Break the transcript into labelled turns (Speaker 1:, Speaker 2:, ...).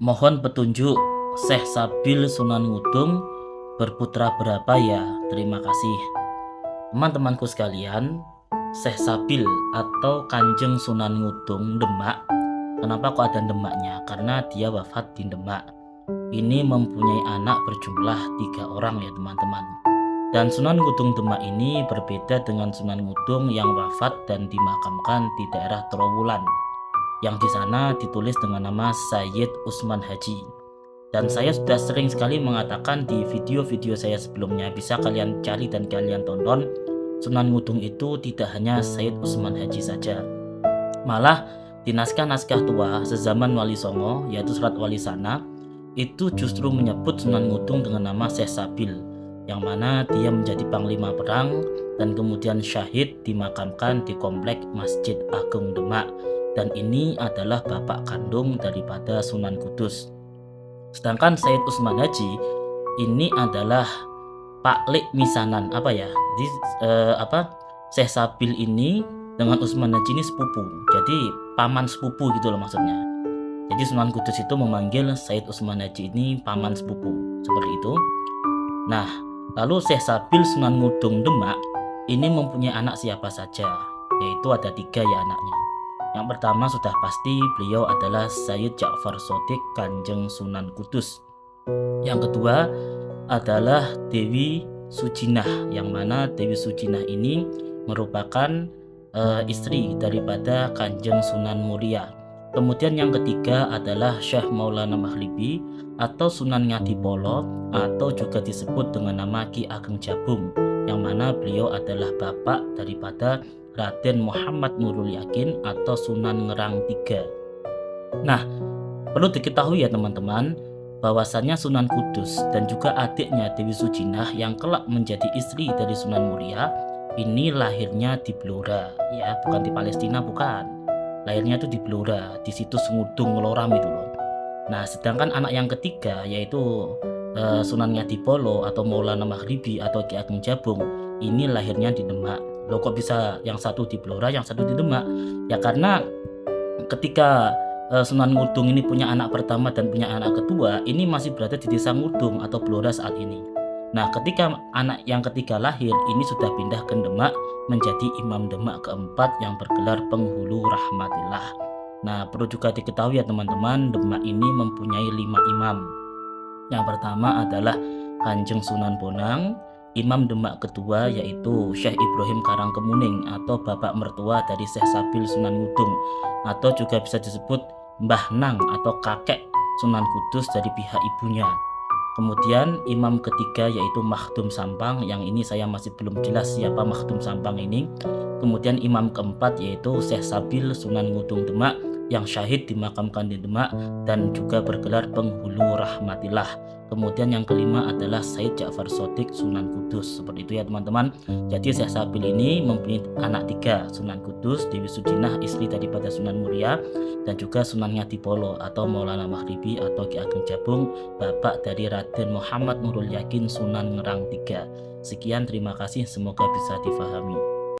Speaker 1: Mohon petunjuk, Syekh Sabil Sunan Ngudung berputra berapa ya? Terima kasih. Teman-temanku sekalian, Syekh Sabil atau Kanjeng Sunan Ngudung Demak. Kenapa kok ada Demaknya? Karena dia wafat di Demak. Ini mempunyai anak berjumlah 3 orang ya teman-teman. Dan Sunan Ngudung Demak ini berbeda dengan Sunan Ngudung yang wafat dan dimakamkan di daerah Trowulan, yang di sana ditulis dengan nama Sayyid Usman Haji. Dan saya sudah sering sekali mengatakan di video-video saya sebelumnya, bisa kalian cari dan kalian tonton, Sunan Ngudung itu tidak hanya Sayyid Usman Haji saja. Malah di naskah-naskah tua sezaman Wali Songo, yaitu Surat Wali Sana, itu justru menyebut Sunan Ngudung dengan nama Syekh Sabil, yang mana dia menjadi panglima perang dan kemudian syahid dimakamkan di komplek Masjid Agung Demak. Dan ini adalah bapak kandung daripada Sunan Kudus. Sedangkan Sayyid Usman Haji ini adalah paklik misanan Jadi Syekh Sabil ini dengan Usman Haji ini sepupu. Jadi paman sepupu gitu loh maksudnya. Jadi Sunan Kudus itu memanggil Sayyid Usman Haji ini paman sepupu, seperti itu. Nah, lalu Syekh Sabil Sunan Ngudung Demak ini mempunyai anak siapa saja? Yaitu ada 3 ya anaknya. Yang pertama sudah pasti beliau adalah Sayyid Ja'far Shodiq Kanjeng Sunan Kudus. Yang kedua adalah Dewi Sujinah, yang mana Dewi Sujinah ini merupakan istri daripada Kanjeng Sunan Muria. Kemudian yang ketiga adalah Syekh Maulana Maghribi atau Sunan Ngadipolo, atau juga disebut dengan nama Ki Ageng Jabung, yang mana beliau adalah bapak daripada Raden Muhammad Nurul Yakin atau Sunan Ngerang III. Nah, perlu diketahui ya teman-teman, bahwasannya Sunan Kudus dan juga adiknya Dewi Sujinah yang kelak menjadi istri dari Sunan Muria ini lahirnya di Blora, ya, bukan di Palestina, bukan. Lahirnya itu di Blora, di situs Ngudung Loram itu loh. Nah, sedangkan anak yang ketiga yaitu Sunan Ngadipolo atau Maulana Maghribi atau Ki Ageng Jabung ini lahirnya di Demak. Loh, kok bisa yang satu di Blora, yang satu di Demak? Ya karena ketika Sunan Ngudung ini punya anak pertama dan punya anak kedua, ini masih berada di desa Ngudung atau Blora saat ini. Nah, ketika anak yang ketiga lahir, ini sudah pindah ke Demak menjadi Imam Demak keempat yang bergelar Penghulu Rahmatillah. Nah, perlu juga diketahui ya teman-teman, Demak ini mempunyai 5 imam. Yang pertama adalah Kanjeng Sunan Bonang. Imam Demak kedua yaitu Syekh Ibrahim Karangkemuning atau bapak mertua dari Syekh Sabil Sunan Ngudung, atau juga bisa disebut Mbah Nang atau kakek Sunan Kudus dari pihak ibunya. Kemudian imam ketiga yaitu Makhdum Sampang, yang ini saya masih belum jelas siapa Makhdum Sampang ini. Kemudian imam keempat yaitu Syekh Sabil Sunan Ngudung Demak yang syahid dimakamkan di Demak dan juga bergelar Penghulu Rahmatillah. Kemudian yang kelima adalah Sayyid Ja'far Shodiq Sunan Kudus. Seperti itu ya teman-teman. Jadi Syekh Sabil ini mempunyai anak 3, Sunan Kudus, Dewi Sujinah istri daripada Sunan Muria, dan juga Sunan Ngadipolo atau Maulana Maghribi atau Ki Ageng Jabung, bapak dari Raden Muhammad Nurul Yakin Sunan Ngerang III. Sekian, terima kasih, semoga bisa difahami.